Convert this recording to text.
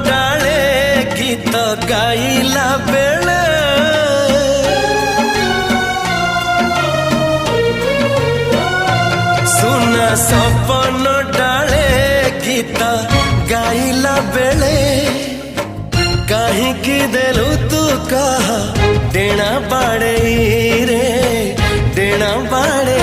डाले गीत गाइला बेले सुना सपन डाले गीत गाइला बेले कहीं देलु तू कहा देना बाड़े रे देना बाड़े।